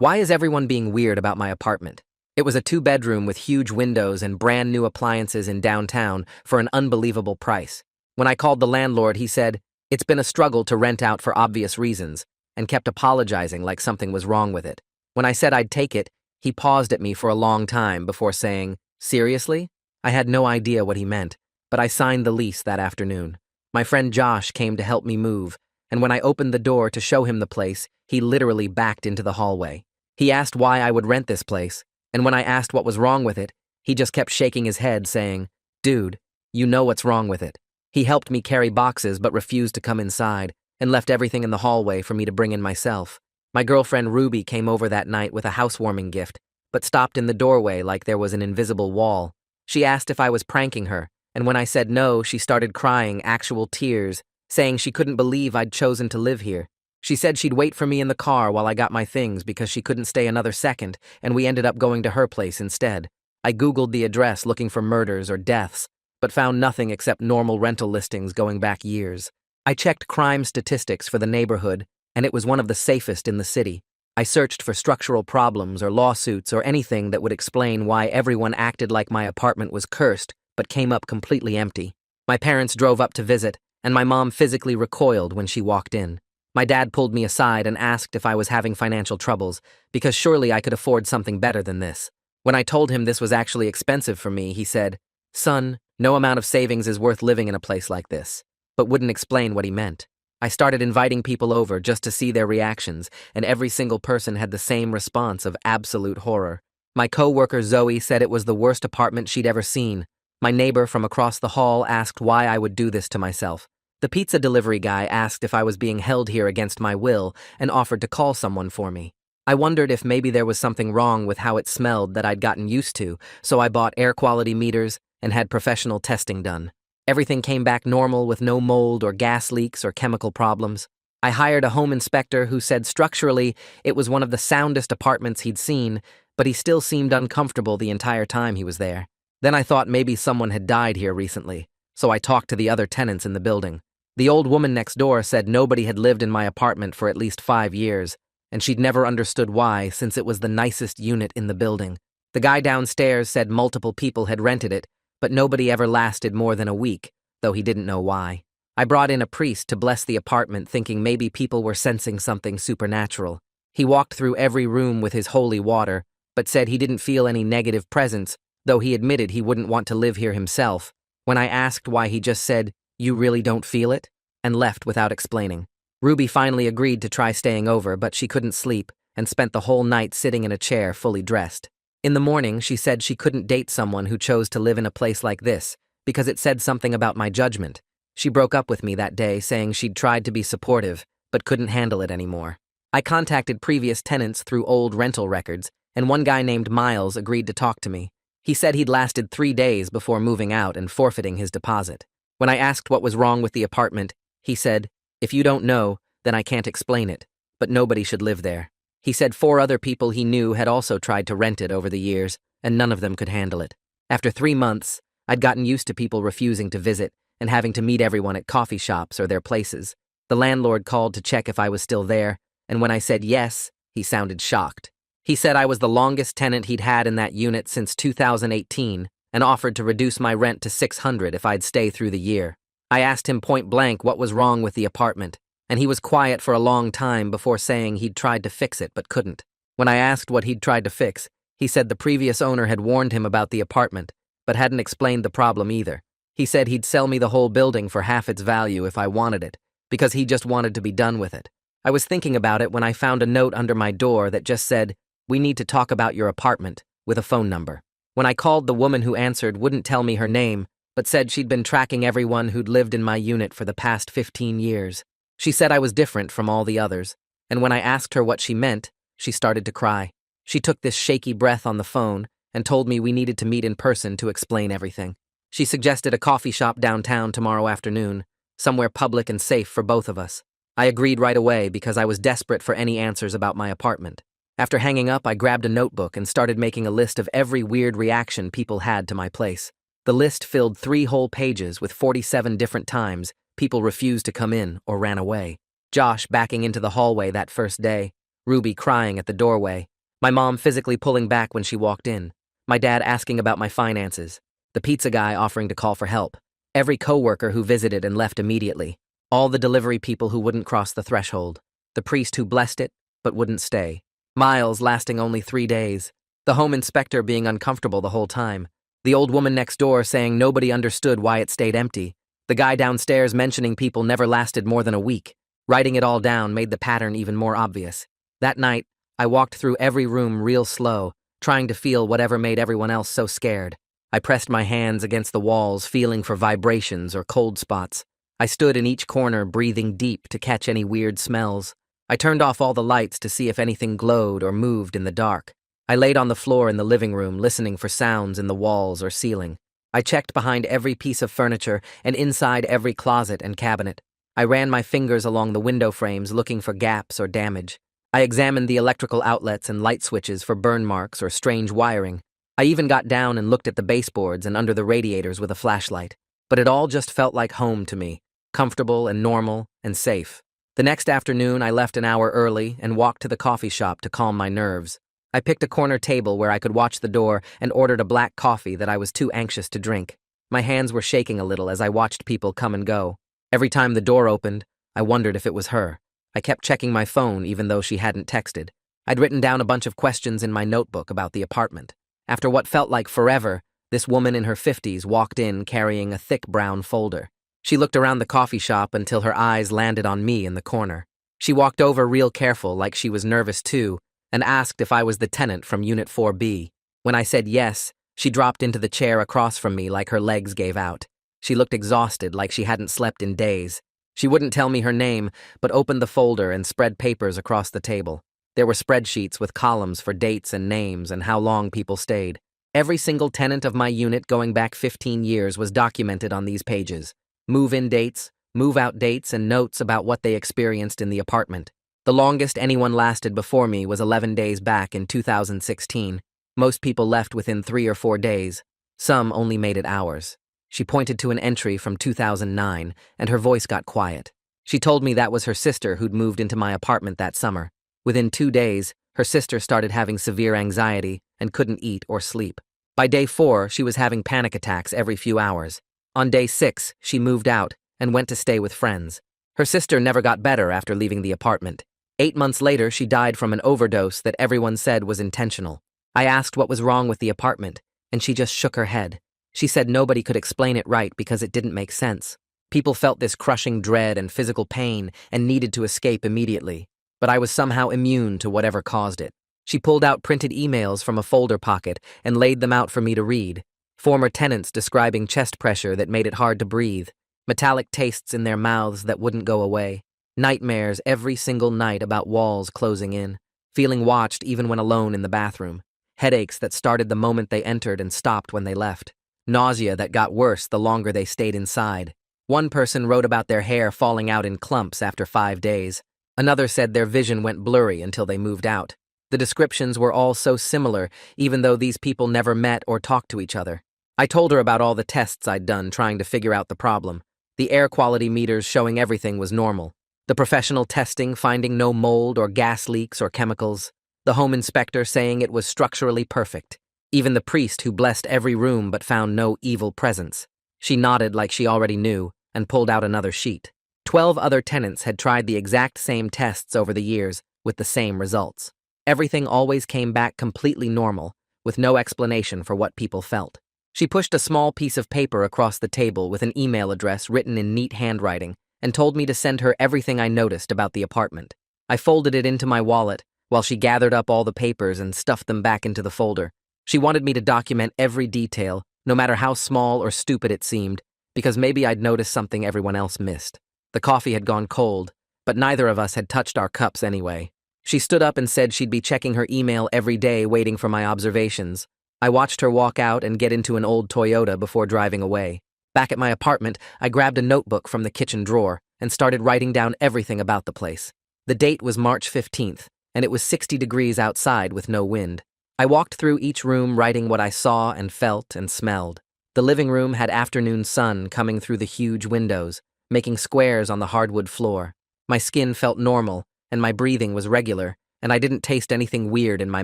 Why is everyone being weird about my apartment? It was a two-bedroom with huge windows and brand new appliances in downtown for an unbelievable price. When I called the landlord, he said, "It's been a struggle to rent out for obvious reasons," and kept apologizing like something was wrong with it. When I said I'd take it, he paused at me for a long time before saying, "Seriously?" I had no idea what he meant, but I signed the lease that afternoon. My friend Josh came to help me move, and when I opened the door to show him the place, he literally backed into the hallway. He asked why I would rent this place, and when I asked what was wrong with it, he just kept shaking his head saying, "Dude, you know what's wrong with it." He helped me carry boxes but refused to come inside, and left everything in the hallway for me to bring in myself. My girlfriend Ruby came over that night with a housewarming gift, but stopped in the doorway like there was an invisible wall. She asked if I was pranking her, and when I said no, she started crying actual tears, saying she couldn't believe I'd chosen to live here. She said she'd wait for me in the car while I got my things because she couldn't stay another second, and we ended up going to her place instead. I Googled the address looking for murders or deaths, but found nothing except normal rental listings going back years. I checked crime statistics for the neighborhood, and it was one of the safest in the city. I searched for structural problems or lawsuits or anything that would explain why everyone acted like my apartment was cursed, but came up completely empty. My parents drove up to visit, and my mom physically recoiled when she walked in. My dad pulled me aside and asked if I was having financial troubles, because surely I could afford something better than this. When I told him this was actually expensive for me, he said, "Son, no amount of savings is worth living in a place like this," but wouldn't explain what he meant. I started inviting people over just to see their reactions, and every single person had the same response of absolute horror. My co-worker Zoe said it was the worst apartment she'd ever seen. My neighbor from across the hall asked why I would do this to myself. The pizza delivery guy asked if I was being held here against my will and offered to call someone for me. I wondered if maybe there was something wrong with how it smelled that I'd gotten used to, so I bought air quality meters and had professional testing done. Everything came back normal with no mold or gas leaks or chemical problems. I hired a home inspector who said structurally it was one of the soundest apartments he'd seen, but he still seemed uncomfortable the entire time he was there. Then I thought maybe someone had died here recently, so I talked to the other tenants in the building. The old woman next door said nobody had lived in my apartment for at least 5 years, and she'd never understood why since it was the nicest unit in the building. The guy downstairs said multiple people had rented it, but nobody ever lasted more than a week, though he didn't know why. I brought in a priest to bless the apartment thinking maybe people were sensing something supernatural. He walked through every room with his holy water, but said he didn't feel any negative presence, though he admitted he wouldn't want to live here himself. When I asked why, he just said, "You really don't feel it?" and left without explaining. Ruby finally agreed to try staying over, but she couldn't sleep and spent the whole night sitting in a chair fully dressed. In the morning, she said she couldn't date someone who chose to live in a place like this because it said something about my judgment. She broke up with me that day, saying she'd tried to be supportive but couldn't handle it anymore. I contacted previous tenants through old rental records, and one guy named Miles agreed to talk to me. He said he'd lasted 3 days before moving out and forfeiting his deposit. When I asked what was wrong with the apartment, he said, "If you don't know, then I can't explain it, but nobody should live there." He said 4 other people he knew had also tried to rent it over the years, and none of them could handle it. After 3 months, I'd gotten used to people refusing to visit and having to meet everyone at coffee shops or their places. The landlord called to check if I was still there, and when I said yes, he sounded shocked. He said I was the longest tenant he'd had in that unit since 2018 and offered to reduce my rent to $600 if I'd stay through the year. I asked him point blank what was wrong with the apartment, and he was quiet for a long time before saying he'd tried to fix it but couldn't. When I asked what he'd tried to fix, he said the previous owner had warned him about the apartment, but hadn't explained the problem either. He said he'd sell me the whole building for half its value if I wanted it, because he just wanted to be done with it. I was thinking about it when I found a note under my door that just said, "We need to talk about your apartment," with a phone number. When I called, the woman who answered wouldn't tell me her name, but said she'd been tracking everyone who'd lived in my unit for the past 15 years. She said I was different from all the others, and when I asked her what she meant, she started to cry. She took this shaky breath on the phone and told me we needed to meet in person to explain everything. She suggested a coffee shop downtown tomorrow afternoon, somewhere public and safe for both of us. I agreed right away because I was desperate for any answers about my apartment. After hanging up, I grabbed a notebook and started making a list of every weird reaction people had to my place. The list filled 3 whole pages with 47 different times people refused to come in or ran away. Josh backing into the hallway that first day, Ruby crying at the doorway, My mom physically pulling back when she walked in. My dad asking about my finances. The pizza guy offering to call for help. Every coworker who visited and left immediately. All the delivery people who wouldn't cross the threshold. The priest who blessed it, but wouldn't stay. Miles lasting only 3 days. The home inspector being uncomfortable the whole time. The old woman next door saying nobody understood why it stayed empty. The guy downstairs mentioning people never lasted more than a week. Writing it all down made the pattern even more obvious. That night, I walked through every room real slow, trying to feel whatever made everyone else so scared. I pressed my hands against the walls, feeling for vibrations or cold spots. I stood in each corner, breathing deep to catch any weird smells. I turned off all the lights to see if anything glowed or moved in the dark. I laid on the floor in the living room, listening for sounds in the walls or ceiling. I checked behind every piece of furniture and inside every closet and cabinet. I ran my fingers along the window frames, looking for gaps or damage. I examined the electrical outlets and light switches for burn marks or strange wiring. I even got down and looked at the baseboards and under the radiators with a flashlight. But it all just felt like home to me, comfortable and normal and safe. The next afternoon, I left an hour early and walked to the coffee shop to calm my nerves. I picked a corner table where I could watch the door and ordered a black coffee that I was too anxious to drink. My hands were shaking a little as I watched people come and go. Every time the door opened, I wondered if it was her. I kept checking my phone even though she hadn't texted. I'd written down a bunch of questions in my notebook about the apartment. After what felt like forever, this woman in her 50s walked in carrying a thick brown folder. She looked around the coffee shop until her eyes landed on me in the corner. She walked over real careful, like she was nervous too, and asked if I was the tenant from Unit 4B. When I said yes, she dropped into the chair across from me like her legs gave out. She looked exhausted, like she hadn't slept in days. She wouldn't tell me her name, but opened the folder and spread papers across the table. There were spreadsheets with columns for dates and names and how long people stayed. Every single tenant of my unit going back 15 years was documented on these pages. Move-in dates, move-out dates, and notes about what they experienced in the apartment. The longest anyone lasted before me was 11 days back in 2016. Most people left within 3 or 4 days. Some only made it hours. She pointed to an entry from 2009, and her voice got quiet. She told me that was her sister who'd moved into my apartment that summer. Within 2 days, her sister started having severe anxiety and couldn't eat or sleep. By day 4, she was having panic attacks every few hours. On day 6, she moved out and went to stay with friends. Her sister never got better after leaving the apartment. 8 months later, she died from an overdose that everyone said was intentional. I asked what was wrong with the apartment, and she just shook her head. She said nobody could explain it right because it didn't make sense. People felt this crushing dread and physical pain and needed to escape immediately, but I was somehow immune to whatever caused it. She pulled out printed emails from a folder pocket and laid them out for me to read. Former tenants describing chest pressure that made it hard to breathe, metallic tastes in their mouths that wouldn't go away, nightmares every single night about walls closing in, feeling watched even when alone in the bathroom, headaches that started the moment they entered and stopped when they left, nausea that got worse the longer they stayed inside. One person wrote about their hair falling out in clumps after 5 days. Another said their vision went blurry until they moved out. The descriptions were all so similar, even though these people never met or talked to each other. I told her about all the tests I'd done trying to figure out the problem. The air quality meters showing everything was normal. The professional testing finding no mold or gas leaks or chemicals. The home inspector saying it was structurally perfect. Even the priest who blessed every room but found no evil presence. She nodded like she already knew and pulled out another sheet. 12 other tenants had tried the exact same tests over the years with the same results. Everything always came back completely normal, with no explanation for what people felt. She pushed a small piece of paper across the table with an email address written in neat handwriting and told me to send her everything I noticed about the apartment. I folded it into my wallet while she gathered up all the papers and stuffed them back into the folder. She wanted me to document every detail, no matter how small or stupid it seemed, because maybe I'd noticed something everyone else missed. The coffee had gone cold, but neither of us had touched our cups anyway. She stood up and said she'd be checking her email every day waiting for my observations. I watched her walk out and get into an old Toyota before driving away. Back at my apartment, I grabbed a notebook from the kitchen drawer and started writing down everything about the place. The date was March 15th, and it was 60 degrees outside with no wind. I walked through each room writing what I saw and felt and smelled. The living room had afternoon sun coming through the huge windows, making squares on the hardwood floor. My skin felt normal, and my breathing was regular, and I didn't taste anything weird in my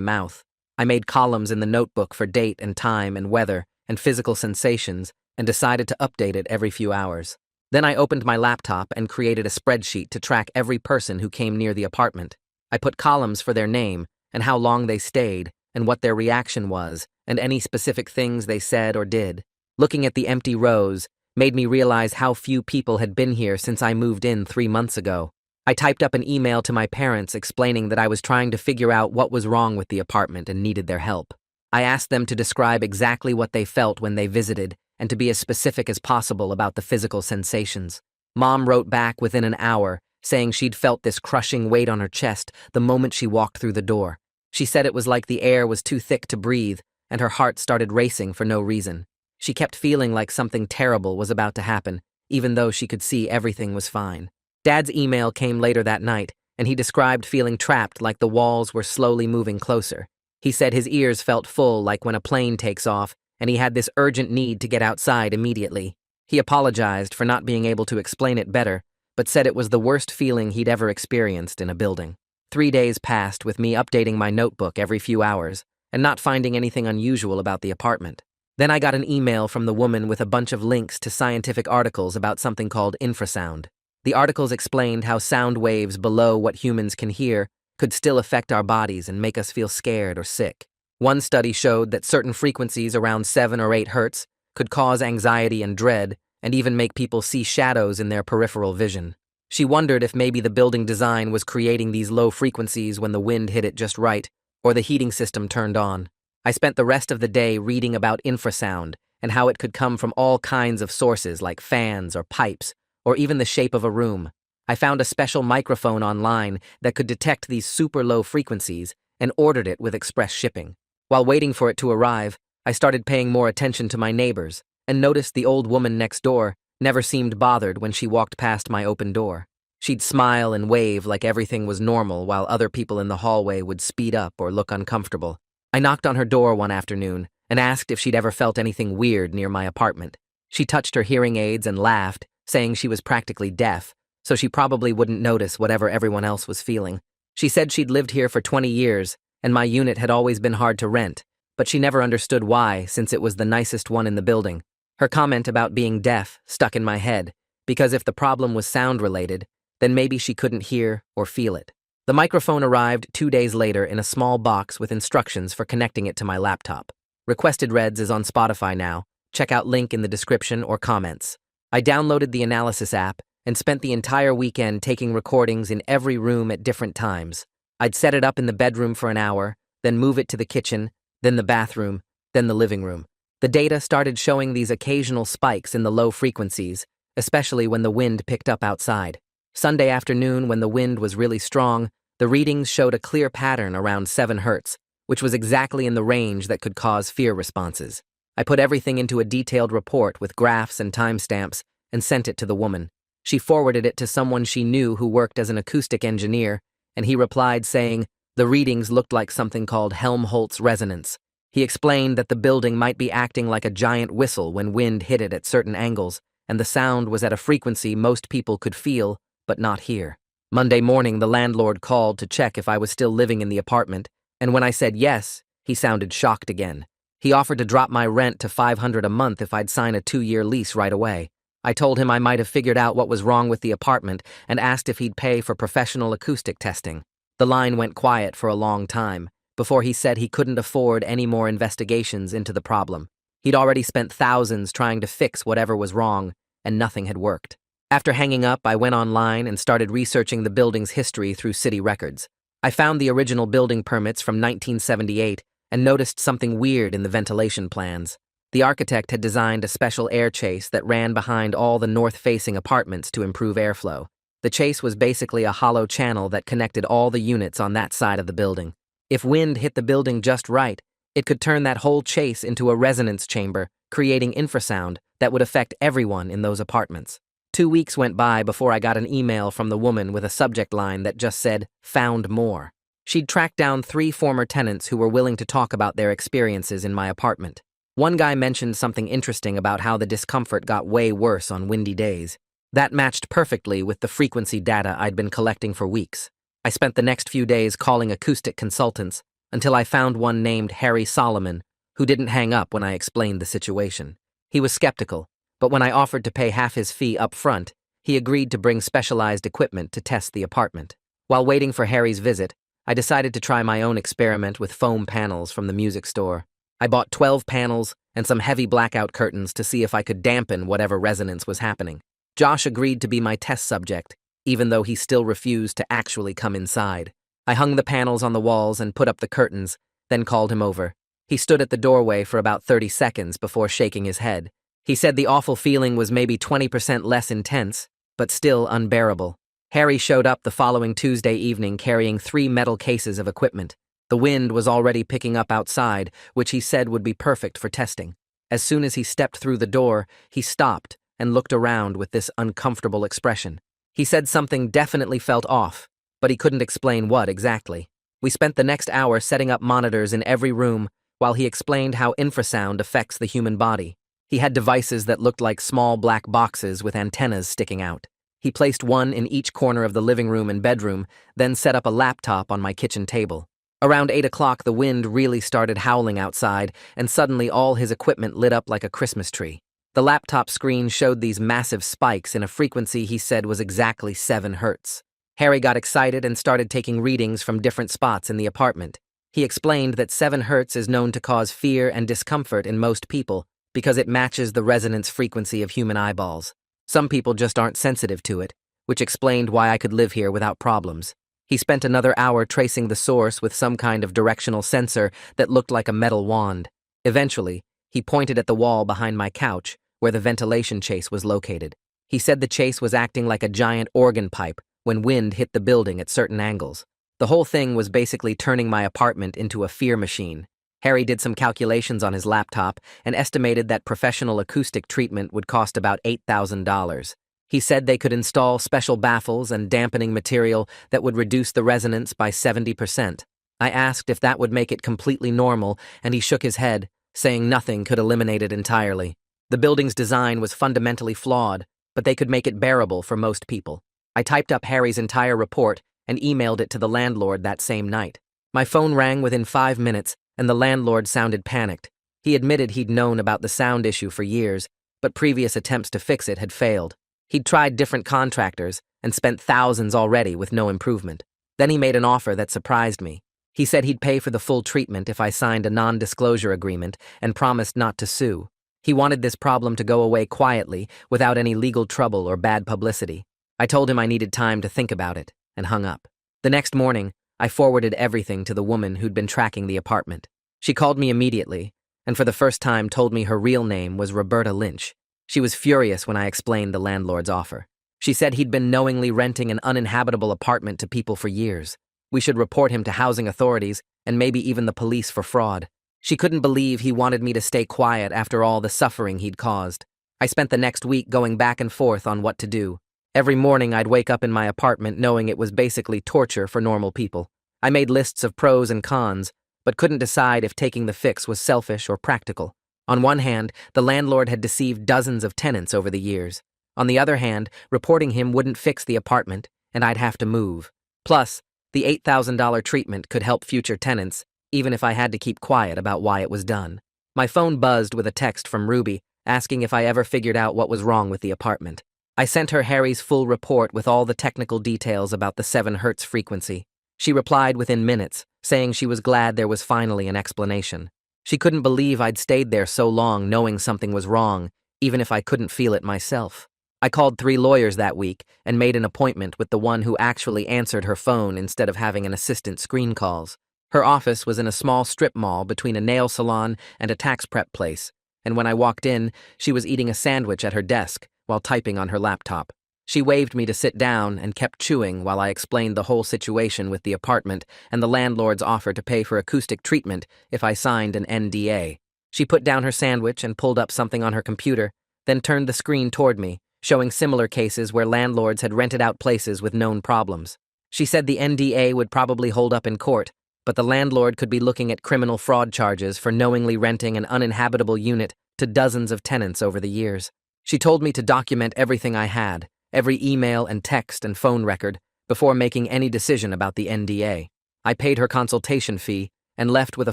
mouth. I made columns in the notebook for date and time and weather and physical sensations and decided to update it every few hours. Then I opened my laptop and created a spreadsheet to track every person who came near the apartment. I put columns for their name and how long they stayed and what their reaction was and any specific things they said or did. Looking at the empty rows made me realize how few people had been here since I moved in 3 months ago. I typed up an email to my parents explaining that I was trying to figure out what was wrong with the apartment and needed their help. I asked them to describe exactly what they felt when they visited and to be as specific as possible about the physical sensations. Mom wrote back within an hour, saying she'd felt this crushing weight on her chest the moment she walked through the door. She said it was like the air was too thick to breathe, and her heart started racing for no reason. She kept feeling like something terrible was about to happen, even though she could see everything was fine. Dad's email came later that night, and he described feeling trapped like the walls were slowly moving closer. He said his ears felt full like when a plane takes off, and he had this urgent need to get outside immediately. He apologized for not being able to explain it better, but said it was the worst feeling he'd ever experienced in a building. 3 days passed with me updating my notebook every few hours and not finding anything unusual about the apartment. Then I got an email from the woman with a bunch of links to scientific articles about something called infrasound. The articles explained how sound waves below what humans can hear could still affect our bodies and make us feel scared or sick. One study showed that certain frequencies around 7 or 8 hertz could cause anxiety and dread and even make people see shadows in their peripheral vision. She wondered if maybe the building design was creating these low frequencies when the wind hit it just right, or the heating system turned on. I spent the rest of the day reading about infrasound and how it could come from all kinds of sources like fans or pipes, or even the shape of a room. I found a special microphone online that could detect these super low frequencies and ordered it with express shipping. While waiting for it to arrive, I started paying more attention to my neighbors and noticed the old woman next door never seemed bothered when she walked past my open door. She'd smile and wave like everything was normal while other people in the hallway would speed up or look uncomfortable. I knocked on her door one afternoon and asked if she'd ever felt anything weird near my apartment. She touched her hearing aids and laughed, saying she was practically deaf, so she probably wouldn't notice whatever everyone else was feeling. She said she'd lived here for 20 years, and my unit had always been hard to rent, but she never understood why since it was the nicest one in the building. Her comment about being deaf stuck in my head, because if the problem was sound-related, then maybe she couldn't hear or feel it. The microphone arrived 2 days later in a small box with instructions for connecting it to my laptop. Requested Reds is on Spotify now. Check out link in the description or comments. I downloaded the analysis app and spent the entire weekend taking recordings in every room at different times. I'd set it up in the bedroom for an hour, then move it to the kitchen, then the bathroom, then the living room. The data started showing these occasional spikes in the low frequencies, especially when the wind picked up outside. Sunday afternoon, when the wind was really strong, the readings showed a clear pattern around 7 hertz, which was exactly in the range that could cause fear responses. I put everything into a detailed report with graphs and timestamps and sent it to the woman. She forwarded it to someone she knew who worked as an acoustic engineer, and he replied saying the readings looked like something called Helmholtz resonance. He explained that the building might be acting like a giant whistle when wind hit it at certain angles, and the sound was at a frequency most people could feel, but not hear. Monday morning, the landlord called to check if I was still living in the apartment, and when I said yes, he sounded shocked again. He offered to drop my rent to $500 a month if I'd sign a 2-year lease right away. I told him I might have figured out what was wrong with the apartment and asked if he'd pay for professional acoustic testing. The line went quiet for a long time before he said he couldn't afford any more investigations into the problem. He'd already spent thousands trying to fix whatever was wrong, and nothing had worked. After hanging up, I went online and started researching the building's history through city records. I found the original building permits from 1978 and noticed something weird in the ventilation plans. The architect had designed a special air chase that ran behind all the north-facing apartments to improve airflow. The chase was basically a hollow channel that connected all the units on that side of the building. If wind hit the building just right, it could turn that whole chase into a resonance chamber, creating infrasound that would affect everyone in those apartments. 2 weeks went by before I got an email from the woman with a subject line that just said, "Found more." She'd tracked down 3 former tenants who were willing to talk about their experiences in my apartment. One guy mentioned something interesting about how the discomfort got way worse on windy days. That matched perfectly with the frequency data I'd been collecting for weeks. I spent the next few days calling acoustic consultants until I found one named Harry Solomon, who didn't hang up when I explained the situation. He was skeptical, but when I offered to pay half his fee up front, he agreed to bring specialized equipment to test the apartment. While waiting for Harry's visit, I decided to try my own experiment with foam panels from the music store. I bought 12 panels and some heavy blackout curtains to see if I could dampen whatever resonance was happening. Josh agreed to be my test subject, even though he still refused to actually come inside. I hung the panels on the walls and put up the curtains, then called him over. He stood at the doorway for about 30 seconds before shaking his head. He said the awful feeling was maybe 20% less intense, but still unbearable. Harry showed up the following Tuesday evening carrying 3 metal cases of equipment. The wind was already picking up outside, which he said would be perfect for testing. As soon as he stepped through the door, he stopped and looked around with this uncomfortable expression. He said something definitely felt off, but he couldn't explain what exactly. We spent the next hour setting up monitors in every room while he explained how infrasound affects the human body. He had devices that looked like small black boxes with antennas sticking out. He placed one in each corner of the living room and bedroom, then set up a laptop on my kitchen table. Around 8 o'clock, the wind really started howling outside, and suddenly all his equipment lit up like a Christmas tree. The laptop screen showed these massive spikes in a frequency he said was exactly 7 hertz. Harry got excited and started taking readings from different spots in the apartment. He explained that 7 hertz is known to cause fear and discomfort in most people because it matches the resonance frequency of human eyeballs. Some people just aren't sensitive to it, which explained why I could live here without problems. He spent another hour tracing the source with some kind of directional sensor that looked like a metal wand. Eventually, he pointed at the wall behind my couch, where the ventilation chase was located. He said the chase was acting like a giant organ pipe when wind hit the building at certain angles. The whole thing was basically turning my apartment into a fear machine. Harry did some calculations on his laptop and estimated that professional acoustic treatment would cost about $8,000. He said they could install special baffles and dampening material that would reduce the resonance by 70%. I asked if that would make it completely normal, and he shook his head, saying nothing could eliminate it entirely. The building's design was fundamentally flawed, but they could make it bearable for most people. I typed up Harry's entire report and emailed it to the landlord that same night. My phone rang within 5 minutes, and the landlord sounded panicked. He admitted he'd known about the sound issue for years, but previous attempts to fix it had failed. He'd tried different contractors and spent thousands already with no improvement. Then he made an offer that surprised me. He said he'd pay for the full treatment if I signed a non-disclosure agreement and promised not to sue. He wanted this problem to go away quietly, without any legal trouble or bad publicity. I told him I needed time to think about it, and hung up. The next morning, I forwarded everything to the woman who'd been tracking the apartment. She called me immediately, and for the first time told me her real name was Roberta Lynch. She was furious when I explained the landlord's offer. She said he'd been knowingly renting an uninhabitable apartment to people for years. We should report him to housing authorities and maybe even the police for fraud. She couldn't believe he wanted me to stay quiet after all the suffering he'd caused. I spent the next week going back and forth on what to do. Every morning I'd wake up in my apartment knowing it was basically torture for normal people. I made lists of pros and cons, but couldn't decide if taking the fix was selfish or practical. On one hand, the landlord had deceived dozens of tenants over the years. On the other hand, reporting him wouldn't fix the apartment, and I'd have to move. Plus, the $8,000 treatment could help future tenants, even if I had to keep quiet about why it was done. My phone buzzed with a text from Ruby, asking if I ever figured out what was wrong with the apartment. I sent her Harry's full report with all the technical details about the 7 hertz frequency. She replied within minutes, saying she was glad there was finally an explanation. She couldn't believe I'd stayed there so long knowing something was wrong, even if I couldn't feel it myself. I called 3 lawyers that week and made an appointment with the one who actually answered her phone instead of having an assistant screen calls. Her office was in a small strip mall between a nail salon and a tax prep place, and when I walked in, she was eating a sandwich at her desk while typing on her laptop. She waved me to sit down and kept chewing while I explained the whole situation with the apartment and the landlord's offer to pay for acoustic treatment if I signed an NDA. She put down her sandwich and pulled up something on her computer, then turned the screen toward me, showing similar cases where landlords had rented out places with known problems. She said the NDA would probably hold up in court, but the landlord could be looking at criminal fraud charges for knowingly renting an uninhabitable unit to dozens of tenants over the years. She told me to document everything I had, every email and text and phone record, before making any decision about the NDA. I paid her consultation fee and left with a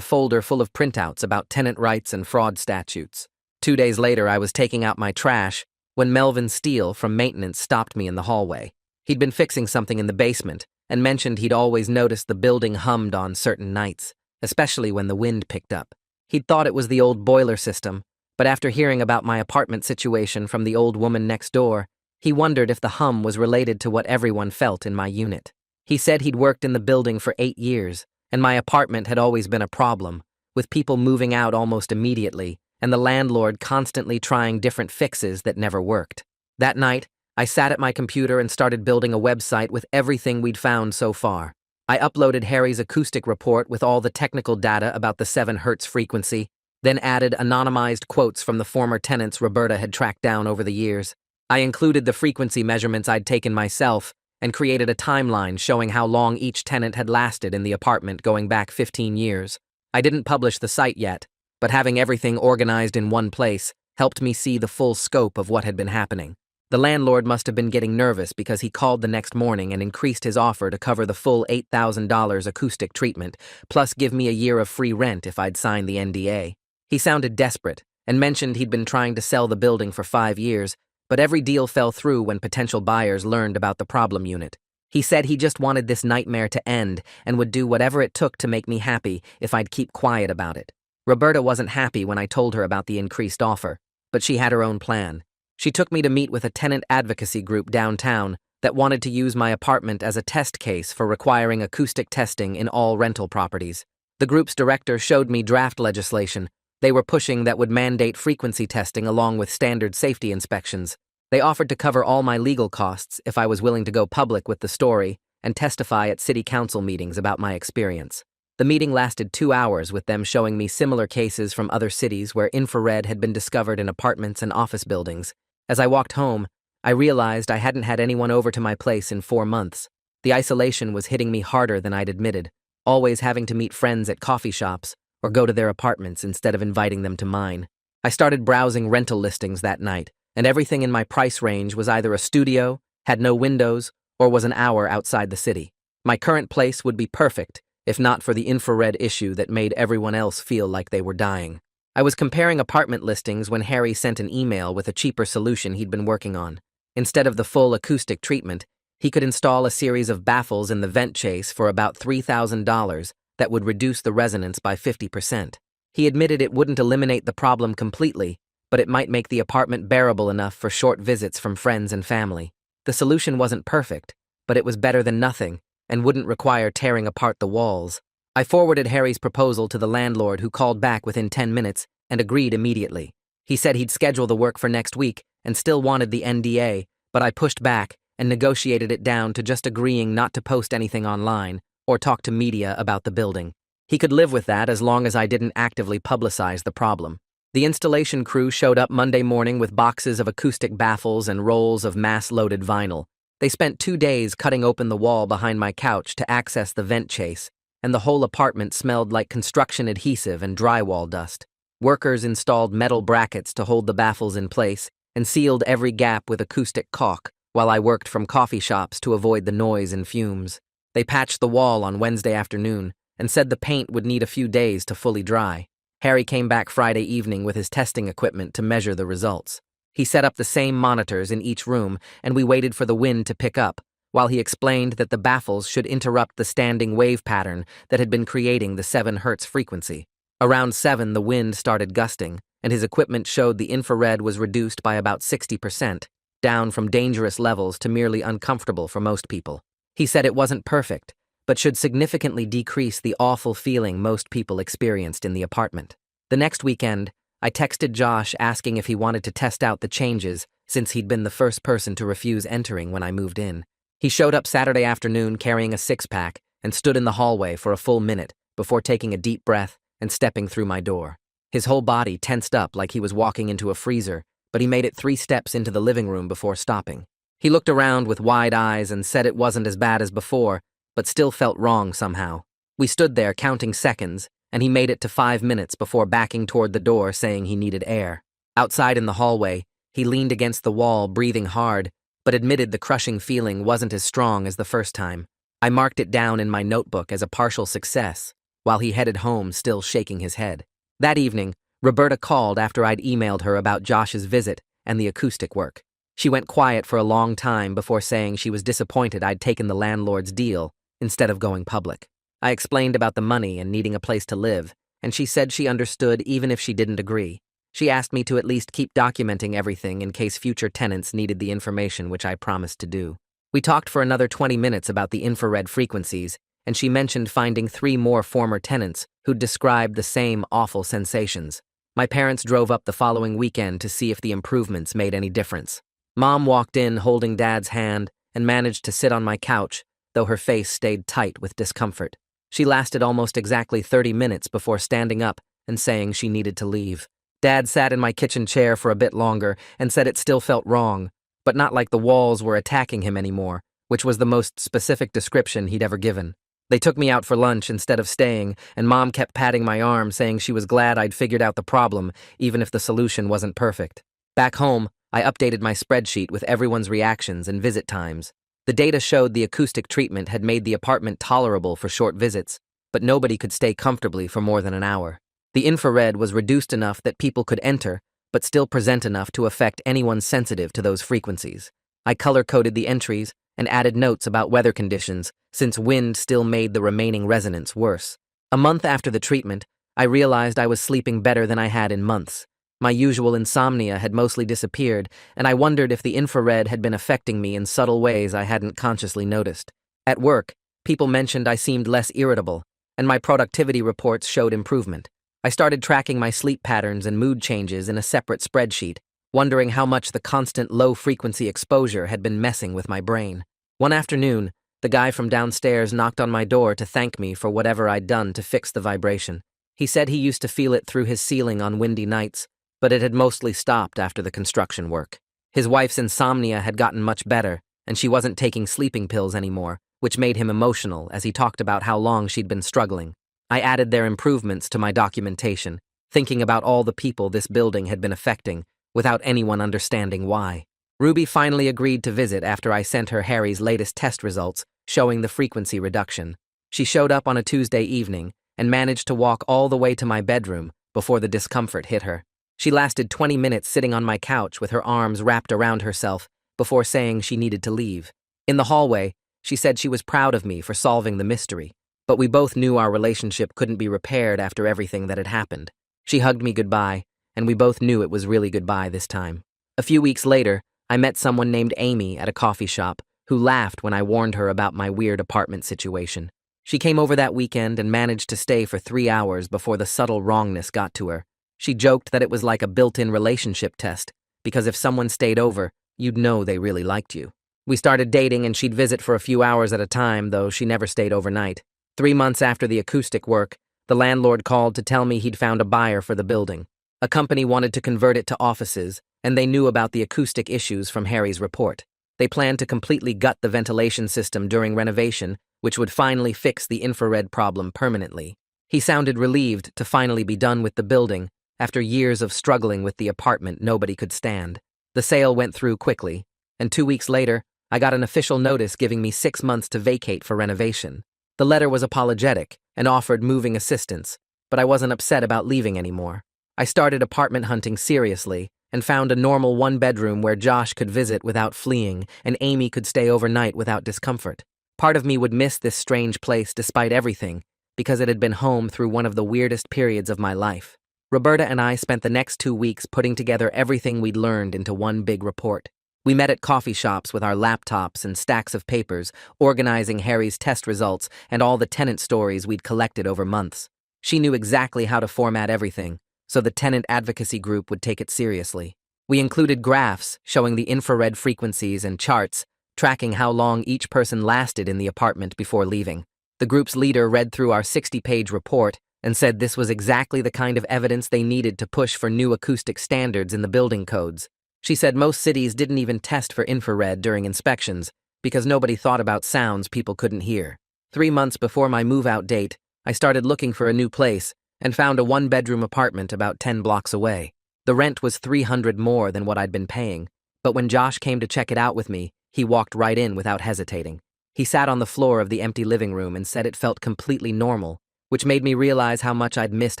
folder full of printouts about tenant rights and fraud statutes. 2 days later, I was taking out my trash when Melvin Steele from maintenance stopped me in the hallway. He'd been fixing something in the basement and mentioned he'd always noticed the building hummed on certain nights, especially when the wind picked up. He'd thought it was the old boiler system, but after hearing about my apartment situation from the old woman next door, he wondered if the hum was related to what everyone felt in my unit. He said he'd worked in the building for 8 years, and my apartment had always been a problem, with people moving out almost immediately, and the landlord constantly trying different fixes that never worked. That night, I sat at my computer and started building a website with everything we'd found so far. I uploaded Harry's acoustic report with all the technical data about the 7 Hz frequency, then added anonymized quotes from the former tenants Roberta had tracked down over the years. I included the frequency measurements I'd taken myself and created a timeline showing how long each tenant had lasted in the apartment going back 15 years. I didn't publish the site yet, but having everything organized in one place helped me see the full scope of what had been happening. The landlord must have been getting nervous because he called the next morning and increased his offer to cover the full $8,000 acoustic treatment, plus give me a year of free rent if I'd sign the NDA. He sounded desperate and mentioned he'd been trying to sell the building for 5 years, but every deal fell through when potential buyers learned about the problem unit. He said he just wanted this nightmare to end and would do whatever it took to make me happy if I'd keep quiet about it. Roberta wasn't happy when I told her about the increased offer, but she had her own plan. She took me to meet with a tenant advocacy group downtown that wanted to use my apartment as a test case for requiring acoustic testing in all rental properties. The group's director showed me draft legislation they were pushing that would mandate frequency testing along with standard safety inspections. They offered to cover all my legal costs if I was willing to go public with the story and testify at city council meetings about my experience. The meeting lasted 2 hours with them showing me similar cases from other cities where infrared had been discovered in apartments and office buildings. As I walked home, I realized I hadn't had anyone over to my place in 4 months. The isolation was hitting me harder than I'd admitted, always having to meet friends at coffee shops or go to their apartments instead of inviting them to mine. I started browsing rental listings that night, and everything in my price range was either a studio, had no windows, or was an hour outside the city. My current place would be perfect if not for the infrared issue that made everyone else feel like they were dying. I was comparing apartment listings when Harry sent an email with a cheaper solution he'd been working on. Instead of the full acoustic treatment, he could install a series of baffles in the vent chase for about $3,000 that would reduce the resonance by 50%. He admitted it wouldn't eliminate the problem completely, but it might make the apartment bearable enough for short visits from friends and family. The solution wasn't perfect, but it was better than nothing and wouldn't require tearing apart the walls. I forwarded Harry's proposal to the landlord, who called back within 10 minutes and agreed immediately. He said he'd schedule the work for next week and still wanted the NDA, but I pushed back and negotiated it down to just agreeing not to post anything online or talk to media about the building. He could live with that as long as I didn't actively publicize the problem. The installation crew showed up Monday morning with boxes of acoustic baffles and rolls of mass-loaded vinyl. They spent 2 days cutting open the wall behind my couch to access the vent chase, and the whole apartment smelled like construction adhesive and drywall dust. Workers installed metal brackets to hold the baffles in place and sealed every gap with acoustic caulk, while I worked from coffee shops to avoid the noise and fumes. They patched the wall on Wednesday afternoon and said the paint would need a few days to fully dry. Harry came back Friday evening with his testing equipment to measure the results. He set up the same monitors in each room, and we waited for the wind to pick up, while he explained that the baffles should interrupt the standing wave pattern that had been creating the 7 Hz frequency. Around 7, the wind started gusting, and his equipment showed the infrared was reduced by about 60%, down from dangerous levels to merely uncomfortable for most people. He said it wasn't perfect, but should significantly decrease the awful feeling most people experienced in the apartment. The next weekend, I texted Josh asking if he wanted to test out the changes since he'd been the first person to refuse entering when I moved in. He showed up Saturday afternoon carrying a 6-pack and stood in the hallway for a full minute before taking a deep breath and stepping through my door. His whole body tensed up like he was walking into a freezer, but he made it 3 steps into the living room before stopping. He looked around with wide eyes and said it wasn't as bad as before, but still felt wrong somehow. We stood there counting seconds, and he made it to 5 minutes before backing toward the door saying he needed air. Outside in the hallway, he leaned against the wall, breathing hard, but admitted the crushing feeling wasn't as strong as the first time. I marked it down in my notebook as a partial success, while he headed home still shaking his head. That evening, Roberta called after I'd emailed her about Josh's visit and the acoustic work. She went quiet for a long time before saying she was disappointed I'd taken the landlord's deal instead of going public. I explained about the money and needing a place to live, and she said she understood even if she didn't agree. She asked me to at least keep documenting everything in case future tenants needed the information, which I promised to do. We talked for another 20 minutes about the infrared frequencies, and she mentioned finding 3 more former tenants who'd described the same awful sensations. My parents drove up the following weekend to see if the improvements made any difference. Mom walked in holding Dad's hand and managed to sit on my couch, though her face stayed tight with discomfort. She lasted almost exactly 30 minutes before standing up and saying she needed to leave. Dad sat in my kitchen chair for a bit longer and said it still felt wrong, but not like the walls were attacking him anymore, which was the most specific description he'd ever given. They took me out for lunch instead of staying, and Mom kept patting my arm, saying she was glad I'd figured out the problem, even if the solution wasn't perfect. Back home, I updated my spreadsheet with everyone's reactions and visit times. The data showed the acoustic treatment had made the apartment tolerable for short visits, but nobody could stay comfortably for more than an hour. The infrared was reduced enough that people could enter, but still present enough to affect anyone sensitive to those frequencies. I color-coded the entries and added notes about weather conditions, since wind still made the remaining resonance worse. A month after the treatment, I realized I was sleeping better than I had in months. My usual insomnia had mostly disappeared, and I wondered if the infrared had been affecting me in subtle ways I hadn't consciously noticed. At work, people mentioned I seemed less irritable, and my productivity reports showed improvement. I started tracking my sleep patterns and mood changes in a separate spreadsheet, wondering how much the constant low-frequency exposure had been messing with my brain. One afternoon, the guy from downstairs knocked on my door to thank me for whatever I'd done to fix the vibration. He said he used to feel it through his ceiling on windy nights, but it had mostly stopped after the construction work. His wife's insomnia had gotten much better, and she wasn't taking sleeping pills anymore, which made him emotional as he talked about how long she'd been struggling. I added their improvements to my documentation, thinking about all the people this building had been affecting, without anyone understanding why. Ruby finally agreed to visit after I sent her Harry's latest test results showing the frequency reduction. She showed up on a Tuesday evening and managed to walk all the way to my bedroom before the discomfort hit her. She lasted 20 minutes sitting on my couch with her arms wrapped around herself before saying she needed to leave. In the hallway, she said she was proud of me for solving the mystery, but we both knew our relationship couldn't be repaired after everything that had happened. She hugged me goodbye, and we both knew it was really goodbye this time. A few weeks later, I met someone named Amy at a coffee shop who laughed when I warned her about my weird apartment situation. She came over that weekend and managed to stay for 3 hours before the subtle wrongness got to her. She joked that it was like a built-in relationship test, because if someone stayed over, you'd know they really liked you. We started dating and she'd visit for a few hours at a time, though she never stayed overnight. 3 months after the acoustic work, the landlord called to tell me he'd found a buyer for the building. A company wanted to convert it to offices, and they knew about the acoustic issues from Harry's report. They planned to completely gut the ventilation system during renovation, which would finally fix the infrared problem permanently. He sounded relieved to finally be done with the building, after years of struggling with the apartment nobody could stand. The sale went through quickly, and 2 weeks later, I got an official notice giving me 6 months to vacate for renovation. The letter was apologetic and offered moving assistance, but I wasn't upset about leaving anymore. I started apartment hunting seriously and found a normal 1-bedroom where Josh could visit without fleeing and Amy could stay overnight without discomfort. Part of me would miss this strange place despite everything, because it had been home through one of the weirdest periods of my life. Roberta and I spent the next 2 weeks putting together everything we'd learned into one big report. We met at coffee shops with our laptops and stacks of papers, organizing Harry's test results and all the tenant stories we'd collected over months. She knew exactly how to format everything, so the tenant advocacy group would take it seriously. We included graphs showing the infrared frequencies and charts, tracking how long each person lasted in the apartment before leaving. The group's leader read through our 60-page report and said this was exactly the kind of evidence they needed to push for new acoustic standards in the building codes. She said most cities didn't even test for infrared during inspections because nobody thought about sounds people couldn't hear. 3 months before my move-out date, I started looking for a new place and found a 1-bedroom apartment about 10 blocks away. The rent was $300 more than what I'd been paying, but when Josh came to check it out with me, He walked right in without hesitating. He sat on the floor of the empty living room and said it felt completely normal, which made me realize how much I'd missed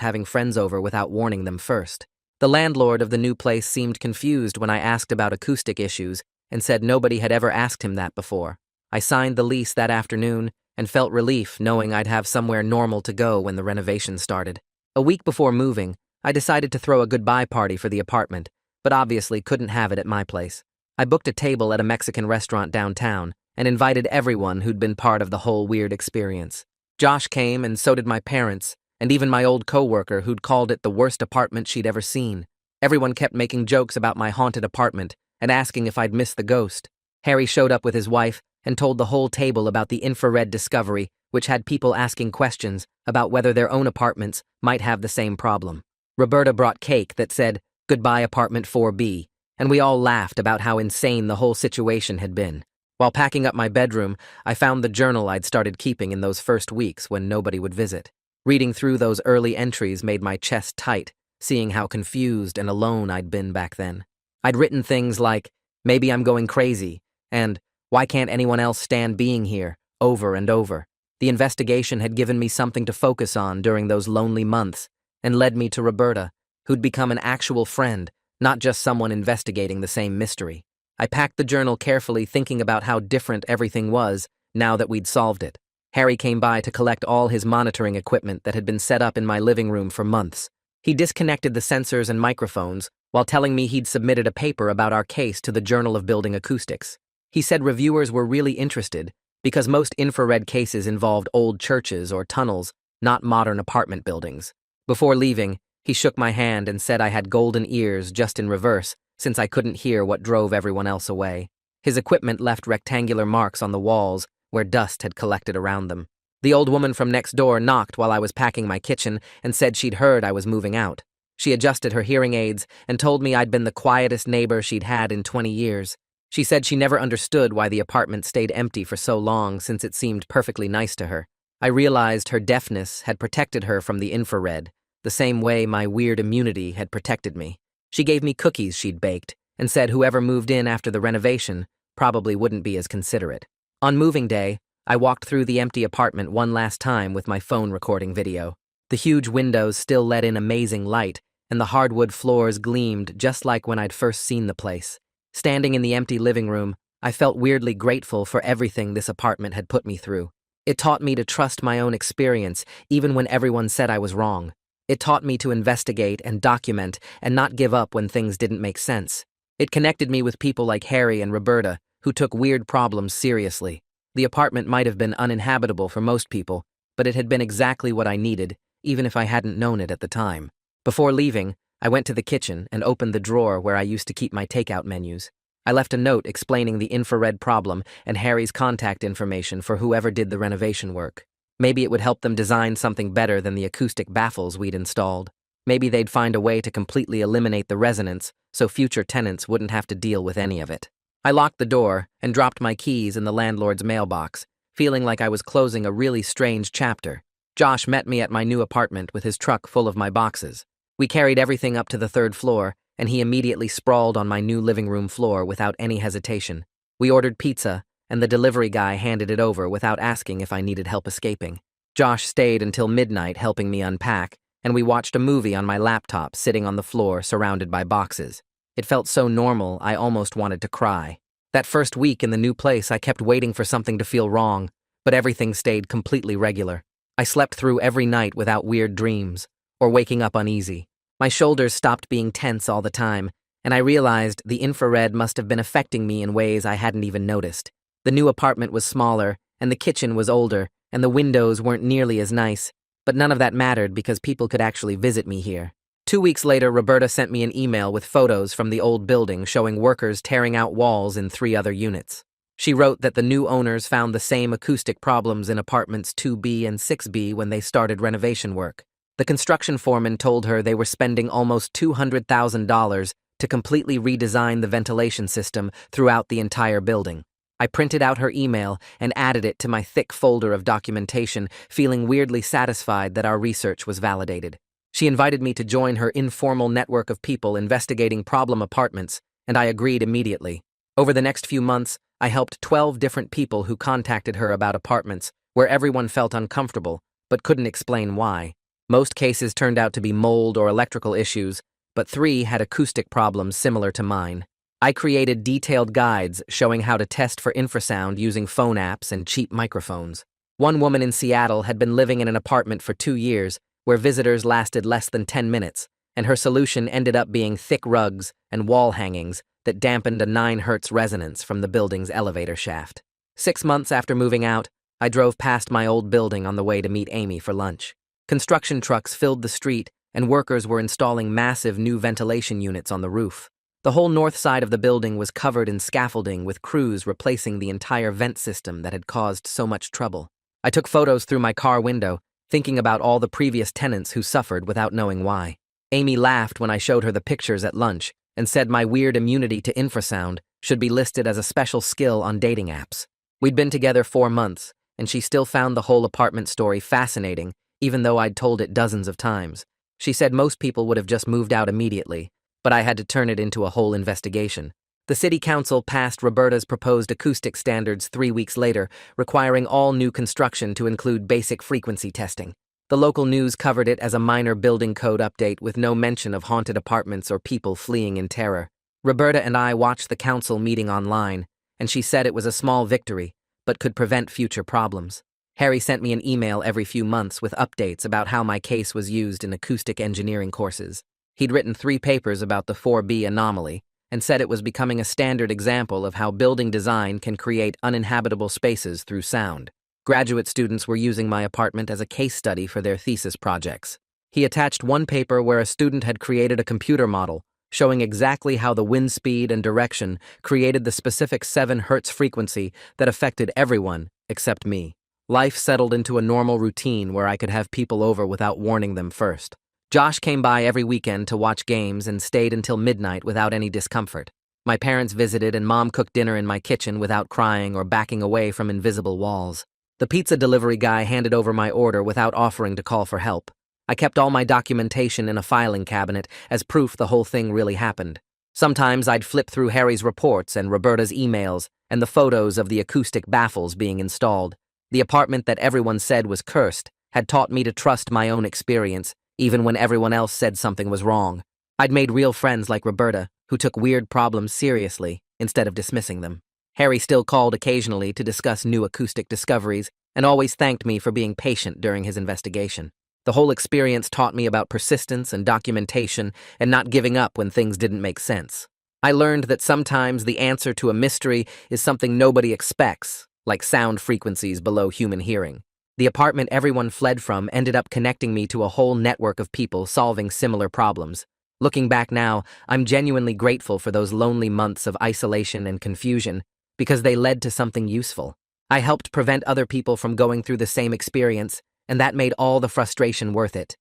having friends over without warning them first. The landlord of the new place seemed confused when I asked about acoustic issues and said nobody had ever asked him that before. I signed the lease that afternoon and felt relief knowing I'd have somewhere normal to go when the renovation started. A week before moving, I decided to throw a goodbye party for the apartment, but obviously couldn't have it at my place. I booked a table at a Mexican restaurant downtown and invited everyone who'd been part of the whole weird experience. Josh came, and so did my parents, and even my old coworker who'd called it the worst apartment she'd ever seen. Everyone kept making jokes about my haunted apartment and asking if I'd missed the ghost. Harry showed up with his wife and told the whole table about the infrared discovery, which had people asking questions about whether their own apartments might have the same problem. Roberta brought cake that said, "Goodbye Apartment 4B," and we all laughed about how insane the whole situation had been. While packing up my bedroom, I found the journal I'd started keeping in those first weeks when nobody would visit. Reading through those early entries made my chest tight, seeing how confused and alone I'd been back then. I'd written things like, "Maybe I'm going crazy," and "Why can't anyone else stand being here?" over and over. The investigation had given me something to focus on during those lonely months and led me to Roberta, who'd become an actual friend, not just someone investigating the same mystery. I packed the journal carefully, thinking about how different everything was now that we'd solved it. Harry came by to collect all his monitoring equipment that had been set up in my living room for months. He disconnected the sensors and microphones while telling me he'd submitted a paper about our case to the Journal of Building Acoustics. He said reviewers were really interested because most infrared cases involved old churches or tunnels, not modern apartment buildings. Before leaving, he shook my hand and said I had golden ears just in reverse, since I couldn't hear what drove everyone else away. His equipment left rectangular marks on the walls where dust had collected around them. The old woman from next door knocked while I was packing my kitchen and said she'd heard I was moving out. She adjusted her hearing aids and told me I'd been the quietest neighbor she'd had in 20 years. She said she never understood why the apartment stayed empty for so long since it seemed perfectly nice to her. I realized her deafness had protected her from the infrared, the same way my weird immunity had protected me. She gave me cookies she'd baked and said whoever moved in after the renovation probably wouldn't be as considerate. On moving day, I walked through the empty apartment one last time with my phone recording video. The huge windows still let in amazing light, and the hardwood floors gleamed just like when I'd first seen the place. Standing in the empty living room, I felt weirdly grateful for everything this apartment had put me through. It taught me to trust my own experience, even when everyone said I was wrong. It taught me to investigate and document and not give up when things didn't make sense. It connected me with people like Harry and Roberta, who took weird problems seriously. The apartment might have been uninhabitable for most people, but it had been exactly what I needed, even if I hadn't known it at the time. Before leaving, I went to the kitchen and opened the drawer where I used to keep my takeout menus. I left a note explaining the infrared problem and Harry's contact information for whoever did the renovation work. Maybe it would help them design something better than the acoustic baffles we'd installed. Maybe they'd find a way to completely eliminate the resonance so future tenants wouldn't have to deal with any of it. I locked the door and dropped my keys in the landlord's mailbox, feeling like I was closing a really strange chapter. Josh met me at my new apartment with his truck full of my boxes. We carried everything up to the third floor, and he immediately sprawled on my new living room floor without any hesitation. We ordered pizza, and the delivery guy handed it over without asking if I needed help escaping. Josh stayed until midnight helping me unpack, and we watched a movie on my laptop sitting on the floor surrounded by boxes. It felt so normal, I almost wanted to cry. That first week in the new place, I kept waiting for something to feel wrong, but everything stayed completely regular. I slept through every night without weird dreams, or waking up uneasy. My shoulders stopped being tense all the time, and I realized the infrared must have been affecting me in ways I hadn't even noticed. The new apartment was smaller, and the kitchen was older, and the windows weren't nearly as nice, but none of that mattered because people could actually visit me here. 2 weeks later, Roberta sent me an email with photos from the old building showing workers tearing out walls in 3 other units. She wrote that the new owners found the same acoustic problems in apartments 2B and 6B when they started renovation work. The construction foreman told her they were spending almost $200,000 to completely redesign the ventilation system throughout the entire building. I printed out her email and added it to my thick folder of documentation, feeling weirdly satisfied that our research was validated. She invited me to join her informal network of people investigating problem apartments, and I agreed immediately. Over the next few months, I helped 12 different people who contacted her about apartments where everyone felt uncomfortable but couldn't explain why. Most cases turned out to be mold or electrical issues, but 3 had acoustic problems similar to mine. I created detailed guides showing how to test for infrasound using phone apps and cheap microphones. One woman in Seattle had been living in an apartment for 2 years where visitors lasted less than 10 minutes, and her solution ended up being thick rugs and wall hangings that dampened a 9 hertz resonance from the building's elevator shaft. 6 months after moving out, I drove past my old building on the way to meet Amy for lunch. Construction trucks filled the street, and workers were installing massive new ventilation units on the roof. The whole north side of the building was covered in scaffolding with crews replacing the entire vent system that had caused so much trouble. I took photos through my car window, thinking about all the previous tenants who suffered without knowing why. Amy laughed when I showed her the pictures at lunch and said my weird immunity to infrasound should be listed as a special skill on dating apps. We'd been together 4 months, and she still found the whole apartment story fascinating, even though I'd told it dozens of times. She said most people would have just moved out immediately, but I had to turn it into a whole investigation. The city council passed Roberta's proposed acoustic standards 3 weeks later, requiring all new construction to include basic frequency testing. The local news covered it as a minor building code update with no mention of haunted apartments or people fleeing in terror. Roberta and I watched the council meeting online, and she said it was a small victory, but could prevent future problems. Harry sent me an email every few months with updates about how my case was used in acoustic engineering courses. He'd written 3 papers about the 4B anomaly and said it was becoming a standard example of how building design can create uninhabitable spaces through sound. Graduate students were using my apartment as a case study for their thesis projects. He attached one paper where a student had created a computer model showing exactly how the wind speed and direction created the specific 7 hertz frequency that affected everyone except me. Life settled into a normal routine where I could have people over without warning them first. Josh came by every weekend to watch games and stayed until midnight without any discomfort. My parents visited and Mom cooked dinner in my kitchen without crying or backing away from invisible walls. The pizza delivery guy handed over my order without offering to call for help. I kept all my documentation in a filing cabinet as proof the whole thing really happened. Sometimes I'd flip through Harry's reports and Roberta's emails and the photos of the acoustic baffles being installed. The apartment that everyone said was cursed had taught me to trust my own experience, even when everyone else said something was wrong. I'd made real friends like Roberta, who took weird problems seriously instead of dismissing them. Harry still called occasionally to discuss new acoustic discoveries and always thanked me for being patient during his investigation. The whole experience taught me about persistence and documentation and not giving up when things didn't make sense. I learned that sometimes the answer to a mystery is something nobody expects, like sound frequencies below human hearing. The apartment everyone fled from ended up connecting me to a whole network of people solving similar problems. Looking back now, I'm genuinely grateful for those lonely months of isolation and confusion because they led to something useful. I helped prevent other people from going through the same experience, and that made all the frustration worth it.